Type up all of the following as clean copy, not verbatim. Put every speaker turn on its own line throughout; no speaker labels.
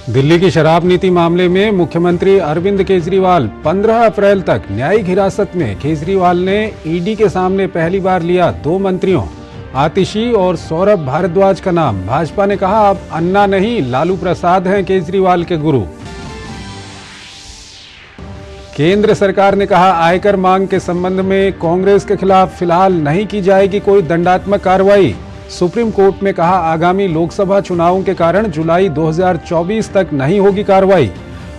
दिल्ली की शराब नीति मामले में मुख्यमंत्री अरविंद केजरीवाल 15 अप्रैल तक न्यायिक हिरासत में। केजरीवाल ने ईडी के सामने पहली बार लिया 2 मंत्रियों आतिशी और सौरभ भारद्वाज का नाम। भाजपा ने कहा अब अन्ना नहीं लालू प्रसाद हैं केजरीवाल के गुरु। केंद्र सरकार ने कहा आयकर मांग के संबंध में कांग्रेस के खिलाफ फिलहाल नहीं की जाएगी कोई दंडात्मक कार्रवाई। सुप्रीम कोर्ट में कहा आगामी लोकसभा चुनावों के कारण जुलाई 2024 तक नहीं होगी कार्रवाई।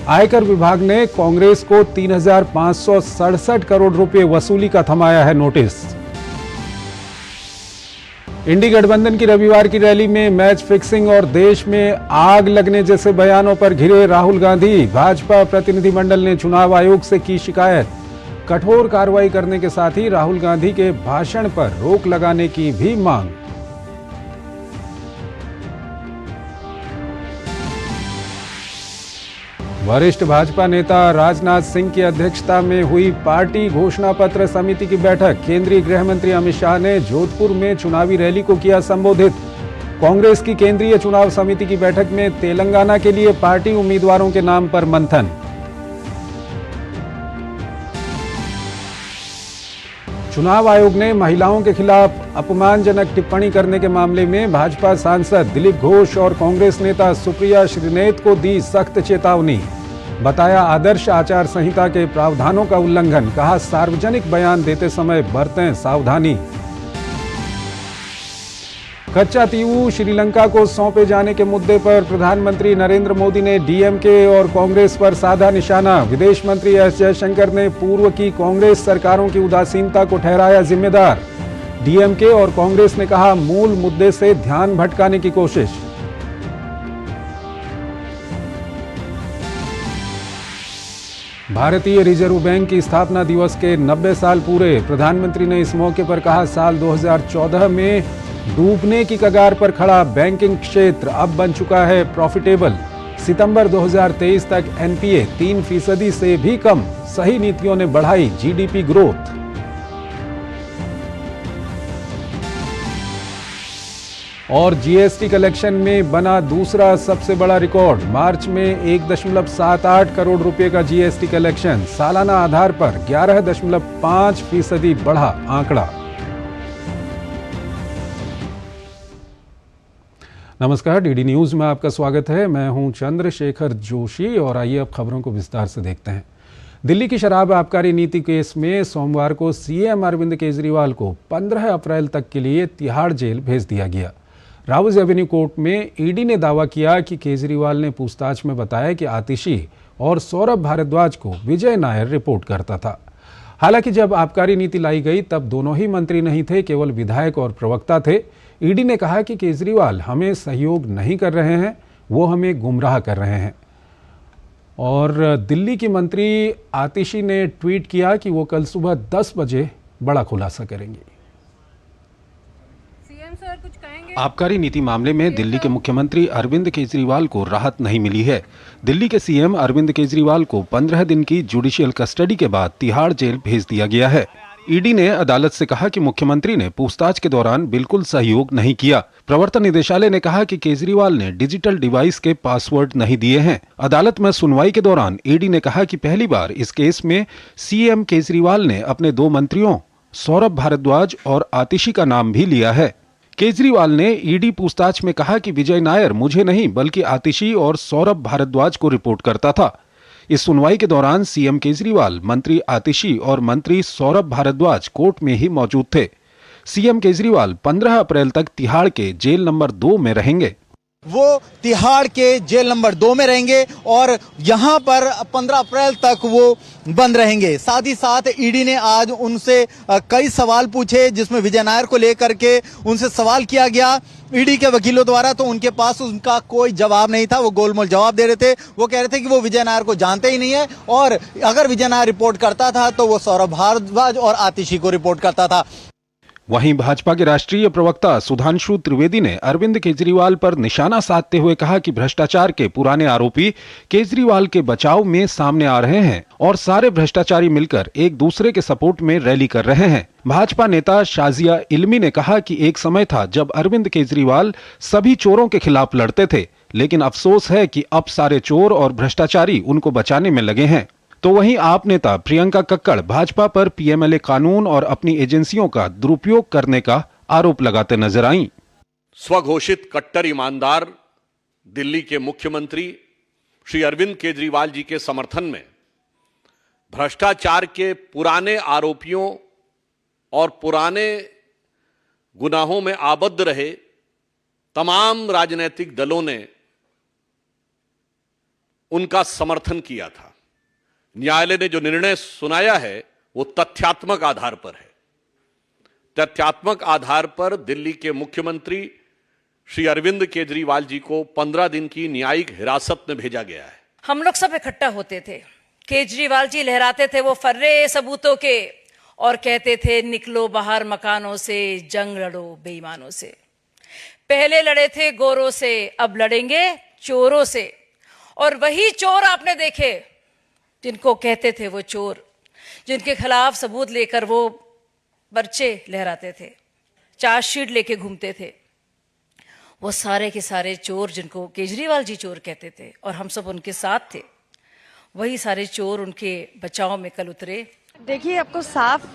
आयकर विभाग ने कांग्रेस को 3,567 करोड़ रुपए वसूली का थमाया है नोटिस। इंडी गठबंधन की रविवार की रैली में मैच फिक्सिंग और देश में आग लगने जैसे बयानों पर घिरे राहुल गांधी। भाजपा प्रतिनिधिमंडल ने चुनाव आयोग से की शिकायत। कठोर कार्रवाई करने के साथ ही राहुल गांधी के भाषण पर रोक लगाने की भी मांग। वरिष्ठ भाजपा नेता राजनाथ सिंह की अध्यक्षता में हुई पार्टी घोषणा पत्र समिति की बैठक। केंद्रीय गृह मंत्री अमित शाह ने जोधपुर में चुनावी रैली को किया संबोधित। कांग्रेस की केंद्रीय चुनाव समिति की बैठक में तेलंगाना के लिए पार्टी उम्मीदवारों के नाम पर मंथन। चुनाव आयोग ने महिलाओं के खिलाफ अपमानजनक टिप्पणी करने के मामले में भाजपा सांसद दिलीप घोष और कांग्रेस नेता सुप्रिया श्रीनेत को दी सख्त चेतावनी। बताया आदर्श आचार संहिता के प्रावधानों का उल्लंघन। कहा सार्वजनिक बयान देते समय बरतें सावधानी। कच्चा तीवू श्रीलंका को सौंपे जाने के मुद्दे पर प्रधानमंत्री नरेंद्र मोदी ने डीएमके और कांग्रेस पर साधा निशाना। विदेश मंत्री एस जयशंकर ने पूर्व की कांग्रेस सरकारों की उदासीनता को ठहराया जिम्मेदार। डीएमके और कांग्रेस ने कहा मूल मुद्दे से ध्यान भटकाने की कोशिश। भारतीय रिजर्व बैंक की स्थापना दिवस के 90 साल पूरे। प्रधानमंत्री ने इस मौके पर कहा साल 2014 में डूबने की कगार पर खड़ा बैंकिंग क्षेत्र अब बन चुका है प्रॉफिटेबल। सितंबर 2023 तक एनपीए 3% से भी कम। सही नीतियों ने बढ़ाई जीडीपी ग्रोथ। और जीएसटी कलेक्शन में बना दूसरा सबसे बड़ा रिकॉर्ड। मार्च में 1.78 करोड़ रुपए का जीएसटी कलेक्शन। सालाना आधार पर 11.5% बढ़ा आंकड़ा। नमस्कार, डीडी न्यूज में आपका स्वागत है। मैं हूं चंद्रशेखर जोशी और आइए अब खबरों को विस्तार से देखते हैं। दिल्ली की शराब आबकारी नीति केस में सोमवार को सीएम अरविंद केजरीवाल को 15 अप्रैल तक के लिए तिहाड़ जेल भेज दिया गया। राउज एवेन्यू कोर्ट में ईडी ने दावा किया कि केजरीवाल ने पूछताछ में बताया कि आतिशी और सौरभ भारद्वाज को विजय नायर रिपोर्ट करता था। हालांकि जब आबकारी नीति लाई गई तब दोनों ही मंत्री नहीं थे, केवल विधायक और प्रवक्ता थे। ईडी ने कहा कि केजरीवाल हमें सहयोग नहीं कर रहे हैं, वो हमें गुमराह कर रहे हैं। और दिल्ली की मंत्री आतिशी ने ट्वीट किया कि वो कल सुबह 10 बजे बड़ा खुलासा करेंगी।
सीएम सर कुछ कहेंगे?
आबकारी नीति मामले में दिल्ली के मुख्यमंत्री अरविंद केजरीवाल को राहत नहीं मिली है। दिल्ली के सीएम अरविंद केजरीवाल को 15 दिन की जुडिशियल कस्टडी के बाद तिहाड़ जेल भेज दिया गया है। ईडी ने अदालत से कहा कि मुख्यमंत्री ने पूछताछ के दौरान बिल्कुल सहयोग नहीं किया। प्रवर्तन निदेशालय ने कहा कि केजरीवाल ने डिजिटल डिवाइस के पासवर्ड नहीं दिए हैं। अदालत में सुनवाई के दौरान ईडी ने कहा कि पहली बार इस केस में सीएम केजरीवाल ने अपने 2 मंत्रियों सौरभ भारद्वाज और आतिशी का नाम भी लिया है। केजरीवाल ने ईडी पूछताछ में कहा कि विजय नायर मुझे नहीं बल्कि आतिशी और सौरभ भारद्वाज को रिपोर्ट करता था। इस सुनवाई के दौरान सीएम केजरीवाल, मंत्री आतिशी और मंत्री सौरभ भारद्वाज कोर्ट में ही मौजूद थे। सीएम केजरीवाल 15 अप्रैल तक तिहाड़ के जेल नंबर 2 में रहेंगे।
वो तिहाड़ के जेल नंबर 2 में रहेंगे और यहाँ पर 15 अप्रैल तक वो बंद रहेंगे। साथ ही साथ ईडी ने आज उनसे कई सवाल पूछे, जिसमें विजय नायर को लेकर के उनसे सवाल किया गया ईडी के वकीलों द्वारा, तो उनके पास उनका कोई जवाब नहीं था। वो गोलमोल जवाब दे रहे थे। वो कह रहे थे कि वो विजय नायर को जानते ही नहीं है और अगर विजय नायर रिपोर्ट करता था तो वो सौरभ भारद्वाज और आतिशी को रिपोर्ट करता था।
वहीं भाजपा के राष्ट्रीय प्रवक्ता सुधांशु त्रिवेदी ने अरविंद केजरीवाल पर निशाना साधते हुए कहा कि भ्रष्टाचार के पुराने आरोपी केजरीवाल के बचाव में सामने आ रहे हैं और सारे भ्रष्टाचारी मिलकर एक दूसरे के सपोर्ट में रैली कर रहे हैं। भाजपा नेता शाजिया इल्मी ने कहा कि एक समय था जब अरविंद केजरीवाल सभी चोरों के खिलाफ लड़ते थे, लेकिन अफसोस है कि अब सारे चोर और भ्रष्टाचारी उनको बचाने में लगे हैं। तो वहीं आप नेता प्रियंका कक्कड़ भाजपा पर पीएमएलए कानून और अपनी एजेंसियों का दुरुपयोग करने का आरोप लगाते नजर आईं।
स्वघोषित कट्टर ईमानदार दिल्ली के मुख्यमंत्री श्री अरविंद केजरीवाल जी के समर्थन में भ्रष्टाचार के पुराने आरोपियों और पुराने गुनाहों में आबद्ध रहे तमाम राजनीतिक दलों ने उनका समर्थन किया था। न्यायालय ने जो निर्णय सुनाया है वो तथ्यात्मक आधार पर है। तथ्यात्मक आधार पर दिल्ली के मुख्यमंत्री श्री अरविंद केजरीवाल जी को 15 दिन की न्यायिक हिरासत में भेजा गया है।
हम लोग सब इकट्ठा होते थे, केजरीवाल जी लहराते थे वो फर्रे सबूतों के और कहते थे निकलो बाहर मकानों से, जंग लड़ो बेईमानों से। पहले लड़े थे गोरों से, अब लड़ेंगे चोरों से। और वही चोर आपने देखे जिनको कहते थे वो चोर, जिनके खिलाफ सबूत लेकर वो पर्चे लहराते थे, चार्जशीट लेके घूमते थे, वो सारे के सारे चोर जिनको केजरीवाल जी चोर कहते थे और हम सब उनके साथ थे, वही सारे चोर उनके बचाव में कल उतरे।
देखिए, आपको साफ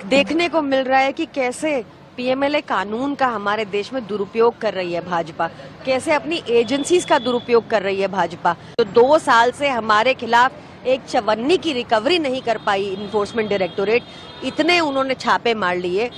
देखने को मिल रहा है कि कैसे पीएमएलए कानून का हमारे देश में दुरुपयोग कर रही है भाजपा, कैसे अपनी एजेंसीज का दुरुपयोग कर रही है भाजपा। तो 2 साल से हमारे खिलाफ एक चवन्नी की रिकवरी नहीं कर पाई इन्फोर्समेंट डायरेक्टोरेट, इतने उन्होंने छापे मार लिए।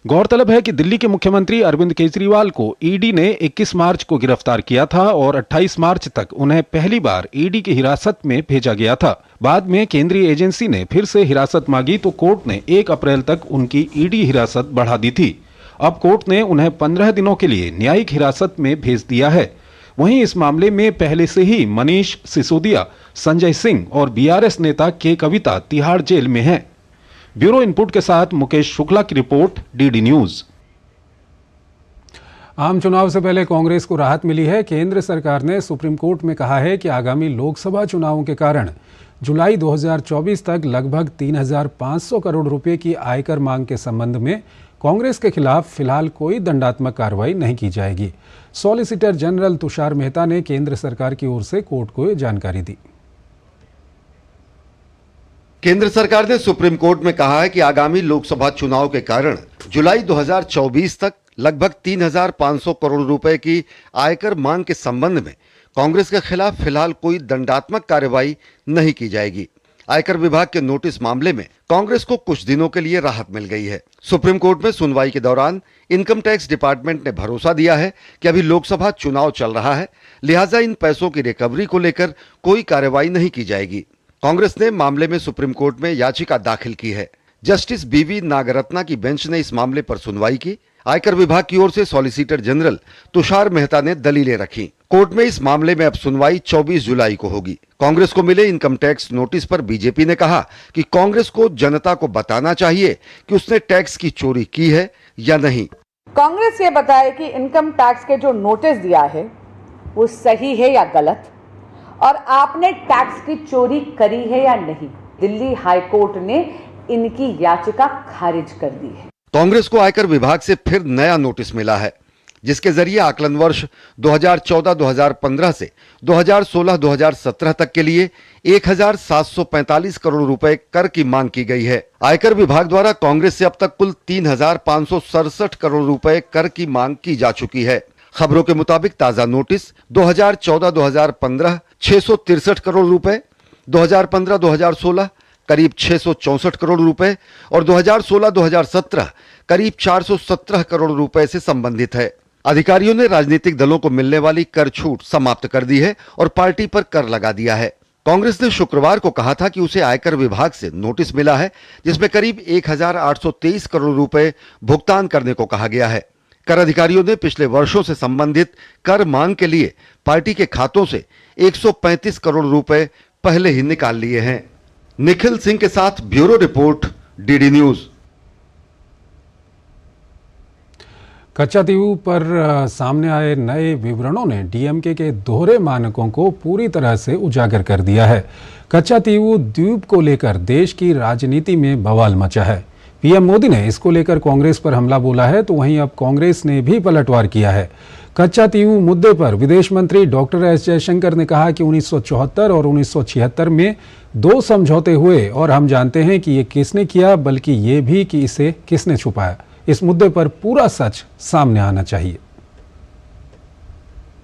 गौरतलब है कि दिल्ली के मुख्यमंत्री अरविंद केजरीवाल को ईडी ने 21 मार्च को गिरफ्तार किया था और 28 मार्च तक उन्हें पहली बार ईडी की हिरासत में भेजा गया था। बाद में केंद्रीय एजेंसी ने फिर से हिरासत मांगी तो कोर्ट ने 1 अप्रैल तक उनकी ईडी हिरासत बढ़ा दी थी। अब कोर्ट ने उन्हें 15 दिनों के लिए न्यायिक हिरासत में भेज दिया है। वहीं इस मामले में पहले से ही मनीष सिसोदिया, संजय सिंह और बीआरएस नेता के कविता तिहाड़ जेल में हैं। ब्यूरो इनपुट के साथ मुकेश शुक्ला की रिपोर्ट, डीडी न्यूज। आम चुनाव से पहले कांग्रेस को राहत मिली है। केंद्र सरकार ने सुप्रीम कोर्ट में कहा है कि आगामी लोकसभा चुनावों के कारण जुलाई 2024 तक लगभग 3,500 करोड़ रुपए की आयकर मांग के संबंध में कांग्रेस के खिलाफ फिलहाल कोई दंडात्मक कार्रवाई नहीं की जाएगी। सॉलिसिटर जनरल तुषार मेहता ने केंद्र सरकार की ओर से कोर्ट को यह जानकारी दी।
केंद्र सरकार ने सुप्रीम कोर्ट में कहा है कि आगामी लोकसभा चुनाव के कारण जुलाई 2024 तक लगभग 3,500 करोड़ रुपए की आयकर मांग के संबंध में कांग्रेस के खिलाफ फिलहाल कोई दंडात्मक कार्रवाई नहीं की जाएगी। आयकर विभाग के नोटिस मामले में कांग्रेस को कुछ दिनों के लिए राहत मिल गई है। सुप्रीम कोर्ट में सुनवाई के दौरान इनकम टैक्स डिपार्टमेंट ने भरोसा दिया है कि अभी लोकसभा चुनाव चल रहा है, लिहाजा इन पैसों की रिकवरी को लेकर कोई कार्रवाई नहीं की जाएगी। कांग्रेस ने मामले में सुप्रीम कोर्ट में याचिका दाखिल की है। जस्टिस बीवी नागरत्ना की बेंच ने इस मामले पर सुनवाई की। आयकर विभाग की ओर से सॉलिसिटर जनरल तुषार मेहता ने दलीलें रखी। कोर्ट में इस मामले में अब सुनवाई 24 जुलाई को होगी। कांग्रेस को मिले इनकम टैक्स नोटिस पर बीजेपी ने कहा कि कांग्रेस को जनता को बताना चाहिए कि उसने टैक्स की चोरी की है या नहीं।
कांग्रेस ये बताए कि इनकम टैक्स के जो नोटिस दिया है वो सही है या गलत, और आपने टैक्स की चोरी करी है या नहीं। दिल्ली हाई कोर्ट ने इनकी याचिका खारिज कर दी है।
कांग्रेस को आयकर विभाग से फिर नया नोटिस मिला है, जिसके जरिए आकलन वर्ष 2014-2015 से 2016-2017 तक के लिए 1,745 करोड़ रुपए कर की मांग की गई है। आयकर विभाग द्वारा कांग्रेस से अब तक कुल 3,567 करोड़ रुपए कर की मांग की जा चुकी है। खबरों के मुताबिक ताजा नोटिस 2014-2015 663 करोड़ रुपए, 2015-2016 करीब 664 करोड़ रुपए और 2016-2017 करीब 417 करोड़ रुपए से संबंधित है। अधिकारियों ने राजनीतिक दलों को मिलने वाली कर छूट समाप्त कर दी है और पार्टी पर कर लगा दिया है। कांग्रेस ने शुक्रवार को कहा था कि उसे आयकर विभाग से नोटिस मिला है, जिसमें करीब 1,823 करोड़ रुपए भुगतान करने को कहा गया है। कर अधिकारियों ने पिछले वर्षों से संबंधित कर मांग के लिए पार्टी के खातों से 135 करोड़ रुपए पहले ही निकाल लिए हैं। निखिल सिंह के साथ ब्यूरो रिपोर्ट, डीडी न्यूज।
कच्चातीऊ पर सामने आए नए विवरणों ने डीएमके के दोहरे मानकों को पूरी तरह से उजागर कर दिया है। कच्चातीऊ द्वीप को लेकर देश की राजनीति में बवाल मचा है। पीएम मोदी ने इसको लेकर कांग्रेस पर हमला बोला है, तो वहीं अब कांग्रेस ने भी पलटवार किया है। कच्चा तीवू मुद्दे पर विदेश मंत्री डॉक्टर एस जयशंकर ने कहा कि 1974 और 1976 में 2 समझौते हुए और हम जानते हैं कि ये किसने किया, बल्कि ये भी कि इसे किसने छुपाया। इस मुद्दे पर पूरा सच सामने आना चाहिए।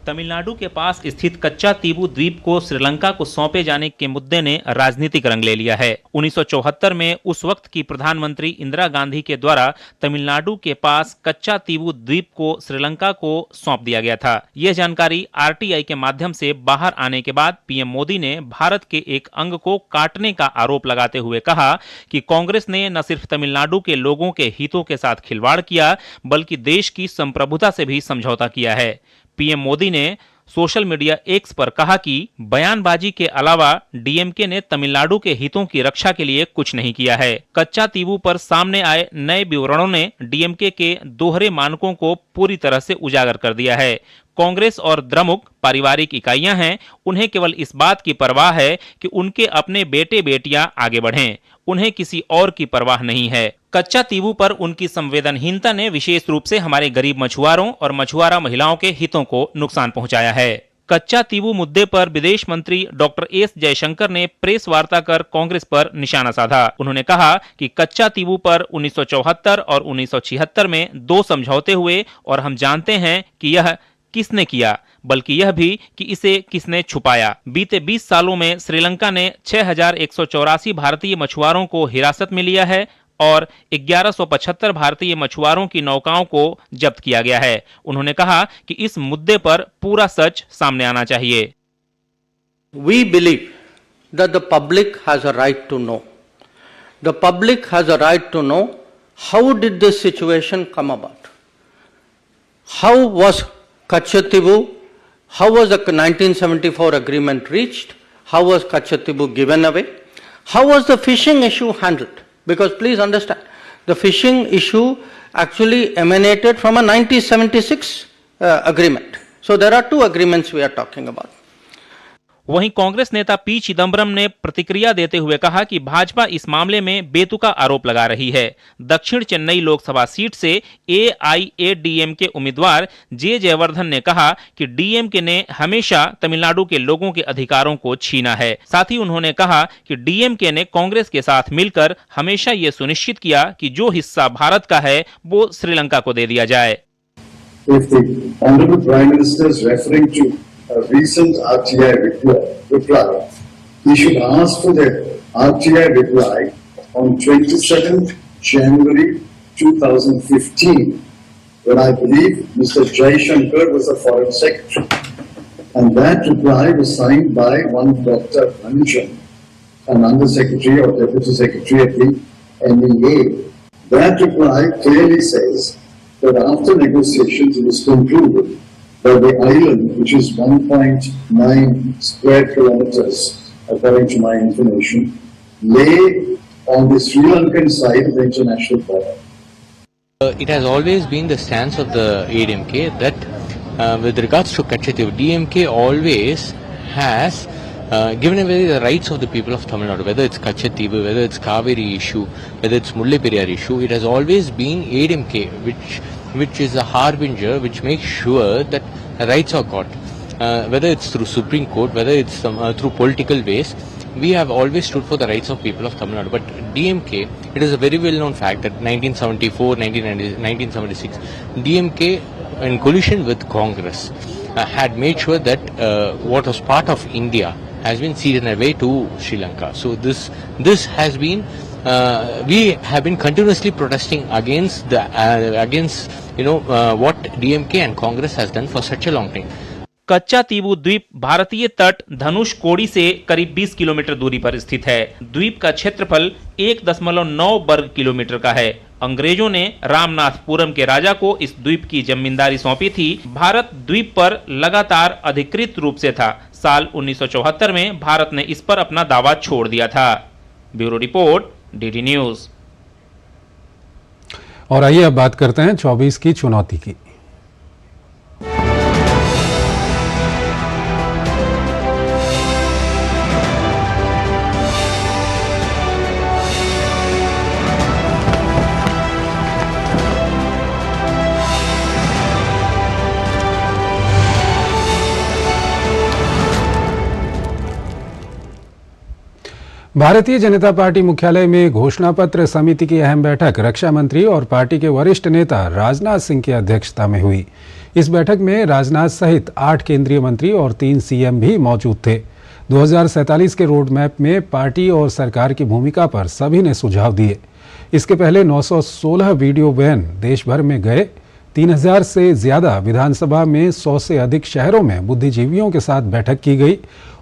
तमिलनाडु के पास स्थित कच्चा तीवू द्वीप को श्रीलंका को सौंपे जाने के मुद्दे ने राजनीतिक रंग ले लिया है। 1974 में उस वक्त की प्रधानमंत्री इंदिरा गांधी के द्वारा तमिलनाडु के पास कच्चा तीवू द्वीप को श्रीलंका को सौंप दिया गया था। यह जानकारी आरटीआई के माध्यम से बाहर आने के बाद पीएम मोदी ने भारत के एक अंग को काटने का आरोप लगाते हुए कहा कि कांग्रेस ने न सिर्फ तमिलनाडु के लोगों के हितों के साथ खिलवाड़ किया, बल्कि देश की संप्रभुता से भी समझौता किया है। पीएम मोदी ने सोशल मीडिया एक्स पर कहा कि बयानबाजी के अलावा डीएमके ने तमिलनाडु के हितों की रक्षा के लिए कुछ नहीं किया है। कच्चा तीवू पर सामने आए नए विवरणों ने डीएमके के दोहरे मानकों को पूरी तरह से उजागर कर दिया है। कांग्रेस और द्रमुक पारिवारिक इकाइयां हैं, उन्हें केवल इस बात की परवाह है कि उनके अपने बेटे बेटियां आगे बढ़ें, उन्हें किसी और की परवाह नहीं है। कच्चा तीवू पर उनकी संवेदनहीनता ने विशेष रूप से हमारे गरीब मछुआरों और मछुआरा महिलाओं के हितों को नुकसान पहुंचाया है। कच्चा तीवू मुद्दे पर विदेश मंत्री डॉक्टर एस जयशंकर ने प्रेस वार्ता कर कांग्रेस पर निशाना साधा। उन्होंने कहा कि कच्चा तीवू पर 1974 और 1976 में 2 समझौते हुए और हम जानते हैं कि यह किसने किया, बल्कि यह भी कि इसे किसने छुपाया। बीते 20 सालों में श्रीलंका ने 6184 भारतीय मछुआरों को हिरासत में लिया है और 1175 भारतीय मछुआरों की नौकाओं को जब्त किया गया है। उन्होंने कहा कि इस मुद्दे पर पूरा सच सामने आना चाहिए।
We believe that the public has a right to know. The public has a right to know how did this situation come about. How was Kachatibu, how was the 1974 agreement reached? How was Kachatibu given away? How was the fishing issue handled? Because please understand, the fishing issue actually emanated from a 1976 agreement. So there are 2 agreements we are talking about.
वहीं कांग्रेस नेता P Chidambaram ने प्रतिक्रिया देते हुए कहा कि भाजपा इस मामले में बेतुका आरोप लगा रही है। दक्षिण चेन्नई लोकसभा सीट से एआईएडीएमके उम्मीदवार जे जयवर्धन ने कहा कि डीएमके ने हमेशा तमिलनाडु के लोगों के अधिकारों को छीना है। साथ ही उन्होंने कहा कि डीएमके ने कांग्रेस के साथ मिलकर हमेशा ये सुनिश्चित किया कि जो हिस्सा भारत का है वो श्रीलंका को दे दिया जाए।
Recent RTI reply, he should ask for the RTI reply on 27th January 2015, when I believe Mr. Jaishankar was the Foreign Secretary. And that reply was signed by one Dr. Ranjan, an Under-Secretary or Deputy Secretary at the NEA. That reply clearly says that after negotiations it was concluded that the island, which is 1.9 square kilometers, according to my information, lay on the Sri Lankan side of the international border.
It has always been the stance of the ADMK that with regards to Kachativu, DMK always has given away the rights of the people of Tamil Nadu, whether it's Kachativu, whether it's Kaveri issue, whether it's Mullai Periyar issue. It has always been ADMK which is a harbinger, which makes sure that rights are got, whether it's through Supreme Court, whether it's through political ways. We have always stood for the rights of people of Tamil Nadu. But DMK, it is a very well-known fact that 1974, 1976, DMK in collusion with Congress had made sure that what was part of India has been ceded away to Sri Lanka. So this has been we have been continuously protesting against the what DMK and Congress has done for such a long time.
कच्चा तीवू द्वीप भारतीय तट धनुषकोडी से करीब 20 kilometre दूरी पर स्थित है। द्वीप का क्षेत्रफल 1.9 वर्ग किलोमीटर का है। अंग्रेजों ने रामनाथपुरम के राजा को इस द्वीप की जमींदारी सौंपी थी। भारत द्वीप पर लगातार अधिकृत रूप से था। साल 1974 में भारत ने इस पर अपना दावा छोड़ दिया था। Bureau report, DD news.
और आइए अब बात करते हैं 24 की चुनौती की। भारतीय जनता पार्टी मुख्यालय में घोषणा पत्र समिति की अहम बैठक रक्षा मंत्री और पार्टी के वरिष्ठ नेता राजनाथ सिंह की अध्यक्षता में हुई। इस बैठक में राजनाथ सहित 8 केंद्रीय मंत्री और 3 सीएम भी मौजूद थे। 2047 के रोड मैप में पार्टी और सरकार की भूमिका पर सभी ने सुझाव दिए। इसके पहले 916 वीडियो वैन देश भर में गए। 3000 से ज्यादा विधानसभा में 100 से अधिक शहरों में बुद्धिजीवियों के साथ बैठक की गई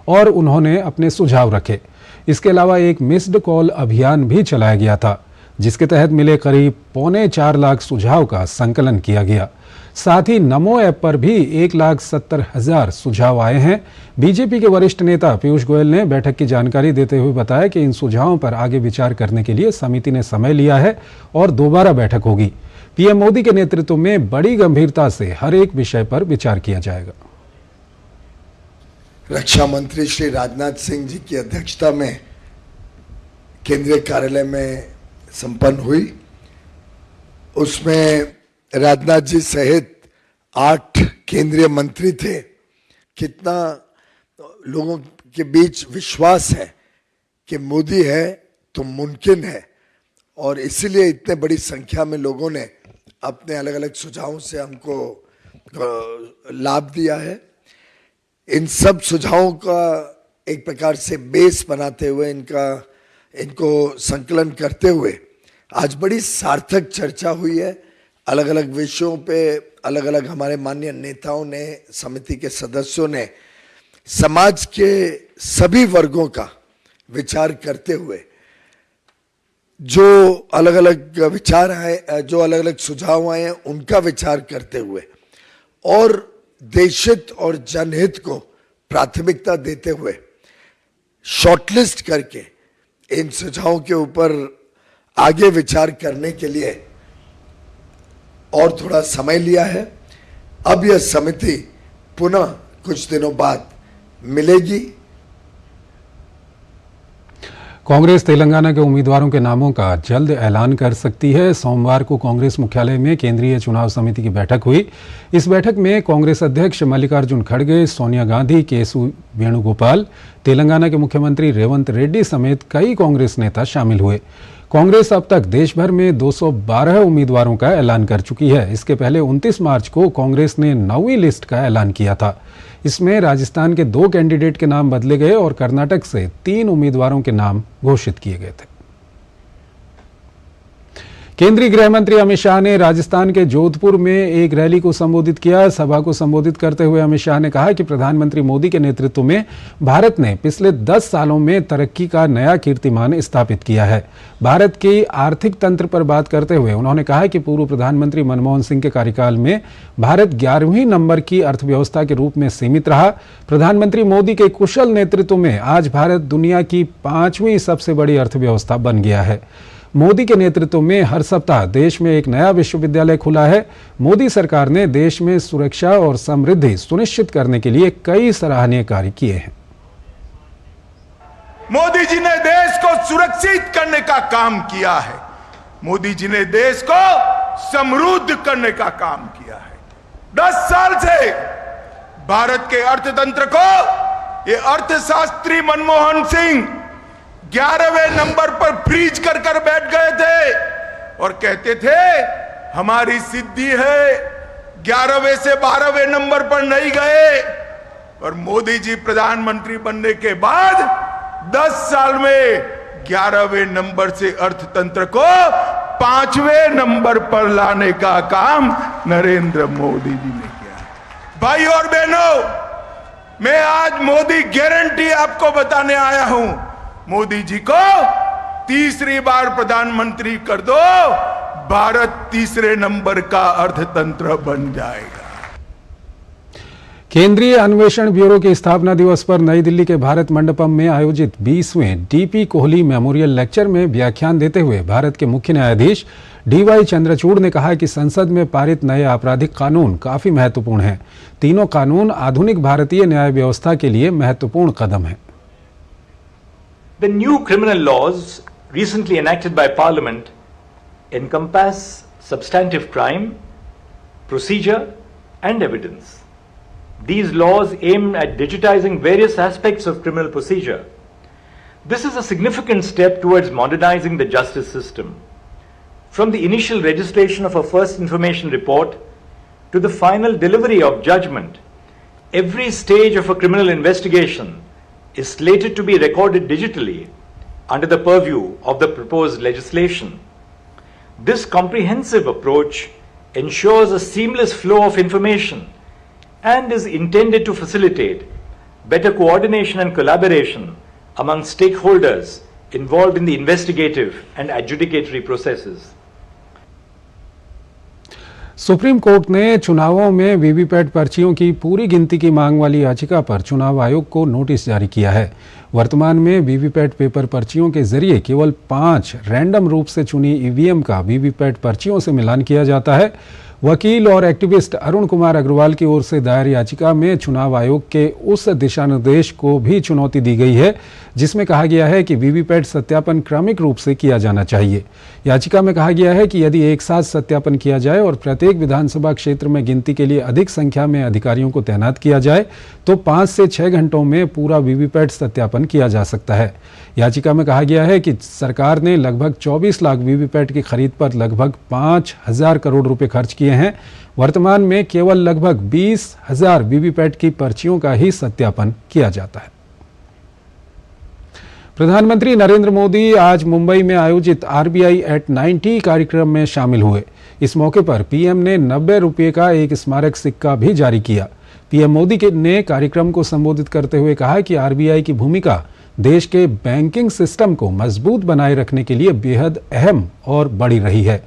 और उन्होंने अपने सुझाव रखे। इसके अलावा एक मिस्ड कॉल अभियान भी चलाया गया था, जिसके तहत मिले करीब 3.25 लाख सुझाव का संकलन किया गया। साथ ही नमो ऐप पर भी 1,70,000 सुझाव आए हैं। बीजेपी के वरिष्ठ नेता पीयूष गोयल ने बैठक की जानकारी देते हुए बताया कि इन सुझावों पर आगे विचार करने के लिए समिति ने समय लिया है और दोबारा बैठक होगी। पीएम मोदी के नेतृत्व में बड़ी गंभीरता से हर एक विषय पर विचार किया जाएगा।
रक्षा मंत्री श्री राजनाथ सिंह जी की अध्यक्षता में केंद्रीय कार्यालय में संपन्न हुई। उसमें राजनाथ जी सहित 8 केंद्रीय मंत्री थे। कितना लोगों के बीच विश्वास है कि मोदी है तो मुमकिन है, और इसीलिए इतने बड़ी संख्या में लोगों ने अपने अलग अलग सुझावों से हमको लाभ दिया है। इन सब सुझावों का एक प्रकार से बेस बनाते हुए इनको संकलन करते हुए आज बड़ी सार्थक चर्चा हुई है। अलग अलग विषयों पे अलग अलग हमारे माननीय नेताओं ने, समिति के सदस्यों ने समाज के सभी वर्गों का विचार करते हुए जो अलग अलग विचार आए, जो अलग अलग सुझाव आए हैं, उनका विचार करते हुए और देशहित और जनहित को प्राथमिकता देते हुए शॉर्टलिस्ट करके इन सुझावों के ऊपर आगे विचार करने के लिए और थोड़ा समय लिया है। अब यह समिति पुनः कुछ दिनों बाद मिलेगी।
कांग्रेस तेलंगाना के उम्मीदवारों के नामों का जल्द ऐलान कर सकती है। सोमवार को कांग्रेस मुख्यालय में केंद्रीय चुनाव समिति की बैठक हुई। इस बैठक में कांग्रेस अध्यक्ष मल्लिकार्जुन खड़गे, सोनिया गांधी, केसु वेणुगोपाल, तेलंगाना के मुख्यमंत्री रेवंत रेड्डी समेत कई कांग्रेस नेता शामिल हुए। कांग्रेस अब तक देश भर में 212 उम्मीदवारों का ऐलान कर चुकी है। इसके पहले 29 मार्च को कांग्रेस ने 9वीं लिस्ट का ऐलान किया था। इसमें राजस्थान के 2 कैंडिडेट के नाम बदले गए और कर्नाटक से 3 उम्मीदवारों के नाम घोषित किए गए थे। केंद्रीय गृह मंत्री अमित शाह ने राजस्थान के जोधपुर में एक रैली को संबोधित किया। सभा को संबोधित करते हुए अमित शाह ने कहा कि प्रधानमंत्री मोदी के नेतृत्व में भारत ने पिछले 10 सालों में तरक्की का नया कीर्तिमान स्थापित किया है। भारत के आर्थिक तंत्र पर बात करते हुए उन्होंने कहा कि पूर्व प्रधानमंत्री मनमोहन सिंह के कार्यकाल में भारत 11वें नंबर की अर्थव्यवस्था के रूप में सीमित रहा। प्रधानमंत्री मोदी के कुशल नेतृत्व में आज भारत दुनिया की 5वीं सबसे बड़ी अर्थव्यवस्था बन गया है। मोदी के नेतृत्व में हर सप्ताह देश में एक नया विश्वविद्यालय खुला है। मोदी सरकार ने देश में सुरक्षा और समृद्धि सुनिश्चित करने के लिए कई सराहनीय कार्य किए हैं।
मोदी जी ने देश को सुरक्षित करने का काम किया है। मोदी जी ने देश को समृद्ध करने का काम किया है। 10 साल से भारत के अर्थतंत्र को ये अर्थशास्त्री मनमोहन सिंह 11वें नंबर पर फ्रीज कर बैठ गए थे और कहते थे हमारी सिद्धि है, 11वें से 12वें नंबर पर नहीं गए। और मोदी जी प्रधानमंत्री बनने के बाद 10 साल में 11वें नंबर से अर्थतंत्र को 5वें नंबर पर लाने का काम नरेंद्र मोदी जी ने किया। भाई और बहनों, मैं आज मोदी गारंटी आपको बताने आया हूं। मोदी जी को तीसरी बार प्रधानमंत्री कर दो, भारत तीसरे नंबर का अर्थतंत्र बन जाएगा।
केंद्रीय अन्वेषण ब्यूरो के स्थापना दिवस पर नई दिल्ली के भारत मंडपम में आयोजित 20वें डीपी कोहली मेमोरियल लेक्चर में व्याख्यान देते हुए भारत के मुख्य न्यायाधीश डीवाई चंद्रचूड़ ने कहा कि संसद में पारित नए आपराधिक कानून काफी महत्वपूर्ण हैं। तीनों कानून आधुनिक भारतीय न्याय व्यवस्था के लिए महत्वपूर्ण कदम हैं।
The new criminal laws recently enacted by Parliament encompass substantive crime, procedure, and evidence. These laws aim at digitizing various aspects of criminal procedure. This is a significant step towards modernizing the justice system. From the initial registration of a first information report to the final delivery of judgment, every stage of a criminal investigation is slated to be recorded digitally under the purview of the proposed legislation. This comprehensive approach ensures a seamless flow of information and is intended to facilitate better coordination and collaboration among stakeholders involved in the investigative and adjudicatory processes.
Supreme court ने चुनावों में VVPAT पर्चियों की पूरी गिनती की मांग वाली याचिका पर चुनाव आयोग को नोटिस जारी किया है। वर्तमान में वीवीपैट पेपर पर्चियों के जरिए केवल 5 रैंडम रूप से चुनी ईवीएम का वीवीपैट पर्चियों से मिलान किया जाता है। वकील और एक्टिविस्ट अरुण कुमार अग्रवाल की ओर से दायर याचिका में चुनाव आयोग के उस दिशा निर्देश को भी चुनौती दी गई है जिसमें कहा गया है कि वीवीपैट सत्यापन क्रमिक रूप से किया जाना चाहिए। याचिका में कहा गया है कि यदि एक साथ सत्यापन किया जाए और प्रत्येक विधानसभा क्षेत्र में गिनती के लिए अधिक संख्या में अधिकारियों को तैनात किया जाए तो 5 से 6 घंटों में पूरा वीवीपैट सत्यापन किया जा सकता है। याचिका में कहा गया है कि सरकार ने लगभग 24 लाख वीवीपैट की खरीद पर लगभग 5,000 करोड़ रुपए खर्च किए हैं। वर्तमान में केवल लगभग 20,000 वीवीपैट की पर्चियों का ही सत्यापन किया जाता है। प्रधानमंत्री नरेंद्र मोदी आज मुंबई में आयोजित आरबीआई एट 90 कार्यक्रम में शामिल हुए। इस मौके पर पीएम ने 90 रुपये का एक स्मारक सिक्का भी जारी किया। पीएम मोदी ने कार्यक्रम को संबोधित करते हुए कहा कि आरबीआई की भूमिका देश के बैंकिंग सिस्टम को मजबूत बनाए रखने के लिए बेहद अहम और बड़ी रही है।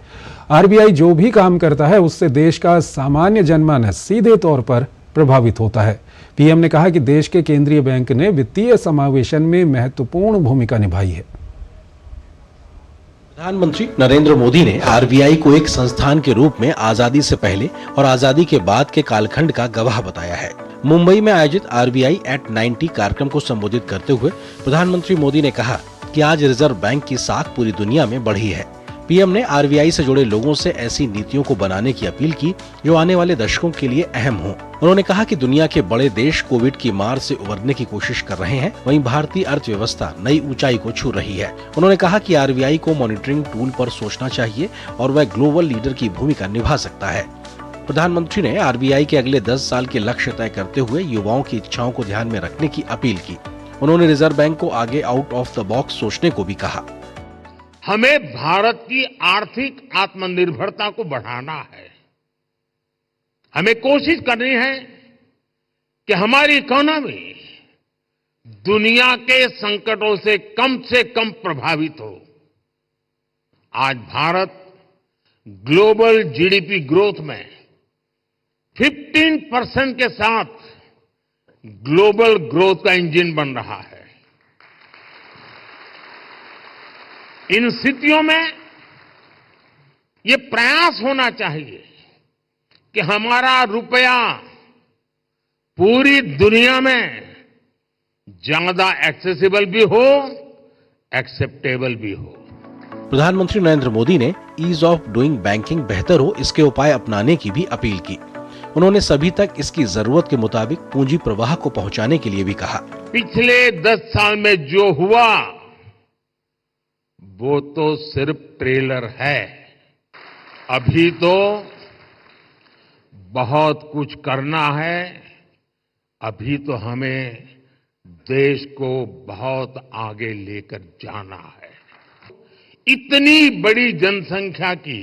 आरबीआई जो भी काम करता है उससे देश का सामान्य जनमानस सीधे तौर पर प्रभावित होता है। पीएम ने कहा कि देश के केंद्रीय बैंक ने वित्तीय समावेशन में महत्वपूर्ण भूमिका निभाई है।
प्रधानमंत्री नरेंद्र मोदी ने आरबीआई को एक संस्थान के रूप में आजादी से पहले और आजादी के बाद के कालखंड का गवाह बताया है। मुंबई में आयोजित आरबीआई एट 90 कार्यक्रम को संबोधित करते हुए प्रधानमंत्री मोदी ने कहा कि आज रिजर्व बैंक की साख पूरी दुनिया में बढ़ी है। पीएम ने आरबीआई से जुड़े लोगों से ऐसी नीतियों को बनाने की अपील की जो आने वाले दशकों के लिए अहम हों। उन्होंने कहा कि दुनिया के बड़े देश कोविड की मार से उबरने की कोशिश कर रहे हैं, वहीं भारतीय अर्थव्यवस्था नई ऊंचाई को छू रही है। उन्होंने कहा कि आरबीआई को मॉनिटरिंग टूल पर सोचना चाहिए और वह ग्लोबल लीडर की भूमिका निभा सकता है। प्रधानमंत्री ने आरबीआई के अगले 10 साल के लक्ष्य तय करते हुए युवाओं की इच्छाओं को ध्यान में रखने की अपील की। उन्होंने रिजर्व बैंक को आगे आउट ऑफ द बॉक्स सोचने को भी कहा।
हमें भारत की आर्थिक आत्मनिर्भरता को बढ़ाना है। हमें कोशिश करनी है कि हमारी इकोनॉमी दुनिया के संकटों से कम प्रभावित हो। आज भारत ग्लोबल जीडीपी ग्रोथ में 15% के साथ ग्लोबल ग्रोथ का इंजन बन रहा है। इन स्थितियों में ये प्रयास होना चाहिए कि हमारा रुपया पूरी दुनिया में ज्यादा एक्सेसिबल भी हो, एक्सेप्टेबल भी हो।
प्रधानमंत्री नरेंद्र मोदी ने ईज ऑफ डूइंग बैंकिंग बेहतर हो इसके उपाय अपनाने की भी अपील की। उन्होंने सभी तक इसकी जरूरत के मुताबिक पूंजी प्रवाह को पहुंचाने के लिए भी कहा।
पिछले 10 साल में जो हुआ वो तो सिर्फ ट्रेलर है। अभी तो बहुत कुछ करना है। अभी तो हमें देश को बहुत आगे लेकर जाना है। इतनी बड़ी जनसंख्या की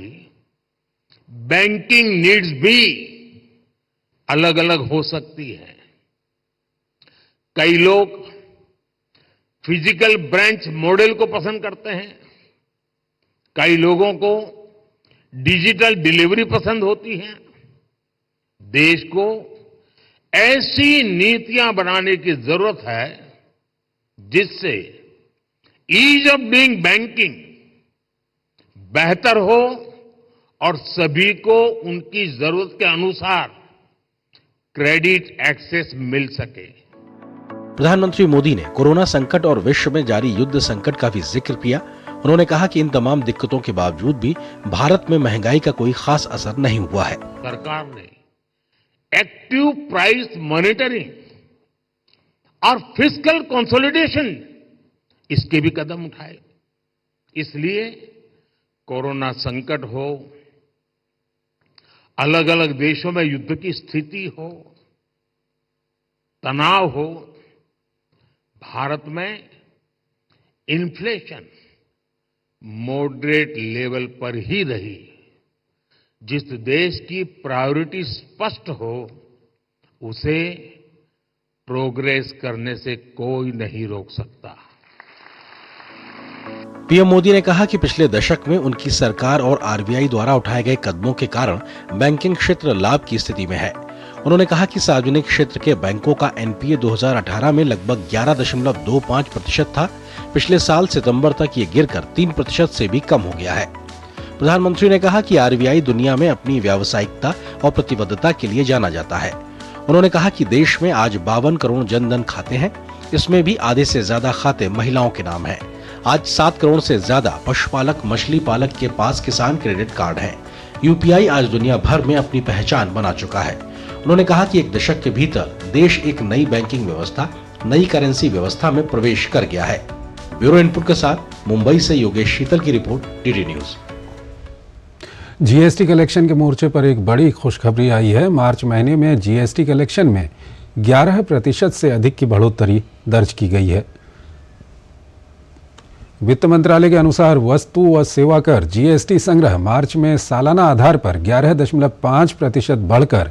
बैंकिंग नीड्स भी अलग अलग हो सकती है। कई लोग फिजिकल ब्रांच मॉडल को पसंद करते हैं, कई लोगों को डिजिटल डिलीवरी पसंद होती है। देश को ऐसी नीतियां बनाने की जरूरत है जिससे ईज ऑफ डूइंग बैंकिंग बेहतर हो और सभी को उनकी जरूरत के अनुसार क्रेडिट एक्सेस मिल सके।
प्रधानमंत्री मोदी ने कोरोना संकट और विश्व में जारी युद्ध संकट का भी जिक्र किया। उन्होंने कहा कि इन तमाम दिक्कतों के बावजूद भी भारत में महंगाई का कोई खास असर नहीं हुआ है।
सरकार ने एक्टिव प्राइस मॉनिटरिंग और फिस्कल कंसोलिडेशन इसके भी कदम उठाए। इसलिए कोरोना संकट हो, अलग अलग देशों में युद्ध की स्थिति हो, तनाव हो, भारत में इन्फ्लेशन मॉडरेट लेवल पर ही रही। जिस देश की प्रायोरिटी स्पष्ट हो उसे प्रोग्रेस करने से कोई नहीं रोक सकता।
पीएम मोदी ने कहा कि पिछले दशक में उनकी सरकार और आरबीआई द्वारा उठाए गए कदमों के कारण बैंकिंग क्षेत्र लाभ की स्थिति में है। उन्होंने कहा कि सार्वजनिक क्षेत्र के बैंकों का एनपीए 2018 में लगभग 11.25% था। पिछले साल सितंबर तक ये गिरकर 3% से भी कम हो गया है। प्रधानमंत्री ने कहा कि आरबीआई दुनिया में अपनी व्यावसायिकता और प्रतिबद्धता के लिए जाना जाता है। उन्होंने कहा कि देश में आज 52 करोड़ जनधन खाते हैं। इसमें भी आधे से ज्यादा खाते महिलाओं के नाम हैं। आज 7 करोड़ से ज्यादा पशुपालक, मछली पालक के पास किसान क्रेडिट कार्ड हैं। यूपीआई आज दुनिया भर में अपनी पहचान बना चुका है। उन्होंने कहा कि एक दशक के भीतर देश एक नई बैंकिंग व्यवस्था, नई करेंसी व्यवस्था में प्रवेश कर गया है। ब्यूरो इनपुट के साथ मुंबई से योगेश शीतल की report, DD news.
GST collection के मोर्चे पर एक बड़ी खुशखबरी आई है। मार्च महीने में जीएसटी कलेक्शन में 11% से अधिक की बढ़ोतरी दर्ज की गई है। वित्त मंत्रालय के अनुसार वस्तु व सेवा कर जीएसटी संग्रह मार्च में सालाना आधार पर 11.5% बढ़कर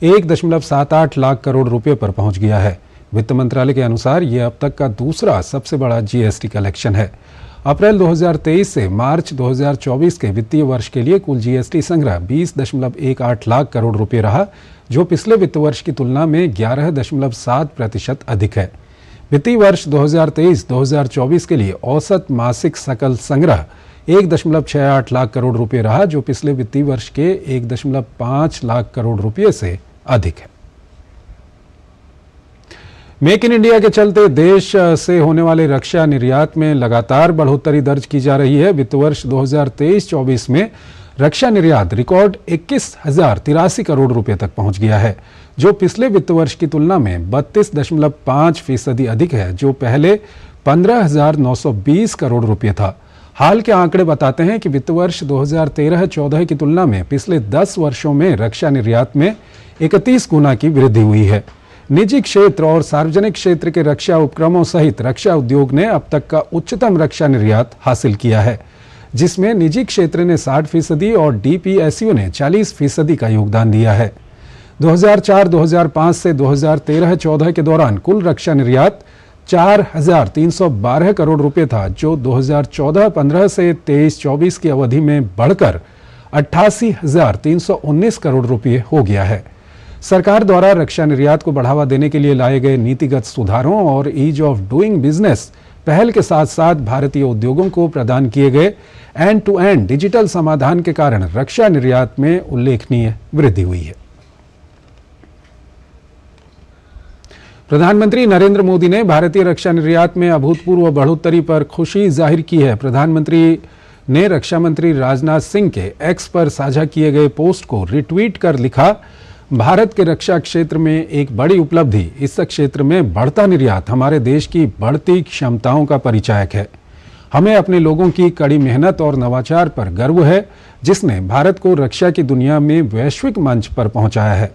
1.78 लाख करोड़ रुपए पर पहुंच गया है। वित्त मंत्रालय के अनुसार यह अब तक का दूसरा सबसे बड़ा जीएसटी कलेक्शन है। अप्रैल 2023 से मार्च 2024 के वित्तीय वर्ष के लिए कुल जीएसटी संग्रह 20.18 लाख करोड़ रुपए रहा, जो पिछले वित्त वर्ष की तुलना में 11.7% अधिक है। वित्तीय वर्ष 2023-2024 के लिए औसत मासिक सकल संग्रह 1.68 लाख करोड़ रुपए रहा, जो पिछले वित्तीय वर्ष के 1.5 लाख करोड़ रुपए से अधिक है। मेक इन इंडिया के चलते देश से होने वाले रक्षा निर्यात में लगातार बढ़ोतरी दर्ज की जा रही है। वित्त वर्ष 2023-24 में रक्षा निर्यात रिकॉर्ड 21,083 करोड़ रुपए तक पहुंच गया है, जो पिछले वित्त वर्ष की तुलना में 32.5% अधिक है, जो पहले 15,920 करोड़ रुपए था। हाल के आंकड़े बताते हैं कि वित्त वर्ष 2013-14 की तुलना में पिछले 10 वर्षों में रक्षा निर्यात में 31 गुना की वृद्धि हुई है। निजी क्षेत्र और सार्वजनिक क्षेत्र के रक्षा उपक्रमों सहित रक्षा उद्योग ने अब तक का उच्चतम रक्षा निर्यात हासिल किया है, जिसमें निजी क्षेत्र ने 60% और डीपीएसयू ने 40% का योगदान दिया है। 2004-2005 से 2013-14 के दौरान कुल रक्षा निर्यात 4,312 करोड़ रुपए था, जो 2014-15 से 23-24 की अवधि में बढ़कर 88,319 करोड़ रुपए हो गया है। सरकार द्वारा रक्षा निर्यात को बढ़ावा देने के लिए लाए गए नीतिगत सुधारों और ईज ऑफ डूइंग बिजनेस पहल के साथ साथ भारतीय उद्योगों को प्रदान किए गए एंड टू एंड डिजिटल समाधान के कारण रक्षा निर्यात में उल्लेखनीय वृद्धि हुई है। प्रधानमंत्री नरेंद्र मोदी ने भारतीय रक्षा निर्यात में अभूतपूर्व बढ़ोतरी पर खुशी जाहिर की है। प्रधानमंत्री ने रक्षा मंत्री राजनाथ सिंह के एक्स पर साझा किए गए पोस्ट को रिट्वीट कर लिखा, भारत के रक्षा क्षेत्र में एक बड़ी उपलब्धि, इस क्षेत्र में बढ़ता निर्यात हमारे देश की बढ़ती क्षमताओं का परिचायक है। हमें अपने लोगों की कड़ी मेहनत और नवाचार पर गर्व है, जिसने भारत को रक्षा की दुनिया में वैश्विक मंच पर पहुंचाया है।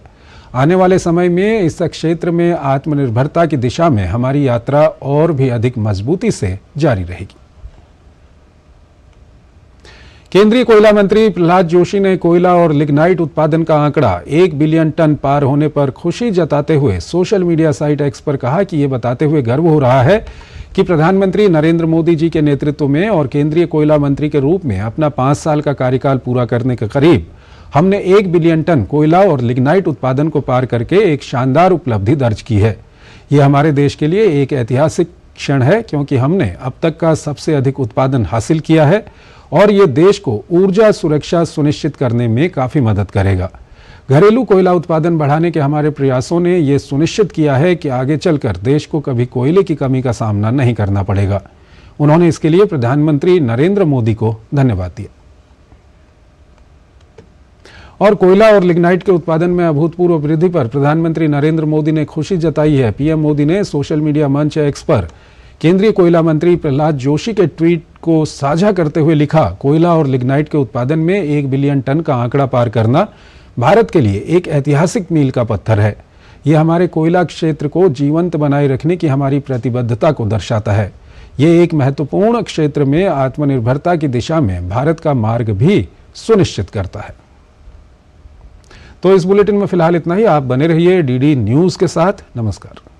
आने वाले समय में इस क्षेत्र में आत्मनिर्भरता की दिशा में हमारी यात्रा और भी अधिक मजबूती से जारी रहेगी। केंद्रीय कोयला मंत्री प्रहलाद जोशी ने कोयला और लिग्नाइट उत्पादन का आंकड़ा 1 बिलियन टन पार होने पर खुशी जताते हुए सोशल मीडिया साइट एक्स पर कहा कि ये बताते हुए गर्व हो रहा है कि प्रधानमंत्री नरेंद्र मोदी जी के नेतृत्व में और केंद्रीय कोयला मंत्री के रूप में अपना 5 साल का कार्यकाल पूरा करने के करीब हमने 1 बिलियन टन कोयला और लिग्नाइट उत्पादन को पार करके एक शानदार उपलब्धि दर्ज की है। यह हमारे देश के लिए एक ऐतिहासिक क्षण है, क्योंकि हमने अब तक का सबसे अधिक उत्पादन हासिल किया है और ये देश को ऊर्जा सुरक्षा सुनिश्चित करने में काफी मदद करेगा। घरेलू कोयला उत्पादन बढ़ाने के हमारे प्रयासों ने ये सुनिश्चित किया है कि आगे चलकर देश को कभी कोयले की कमी का सामना नहीं करना पड़ेगा। उन्होंने इसके लिए प्रधानमंत्री नरेंद्र मोदी को धन्यवाद दिया। और कोयला और लिग्नाइट के उत्पादन में अभूतपूर्व वृद्धि पर प्रधानमंत्री नरेंद्र मोदी ने खुशी जताई है। पीएम मोदी ने सोशल मीडिया मंच एक्स पर केंद्रीय कोयला मंत्री प्रहलाद जोशी के ट्वीट को साझा करते हुए लिखा, कोयला और लिग्नाइट के उत्पादन में 1 बिलियन टन का आंकड़ा पार करना भारत के लिए एक ऐतिहासिक मील का पत्थर है। यह हमारे कोयला क्षेत्र को जीवंत बनाए रखने की हमारी प्रतिबद्धता को दर्शाता है। ये एक महत्वपूर्ण क्षेत्र में आत्मनिर्भरता की दिशा में भारत का मार्ग भी सुनिश्चित करता है। तो इस बुलेटिन में फिलहाल इतना ही। आप बने रहिए डीडी न्यूज के साथ। नमस्कार।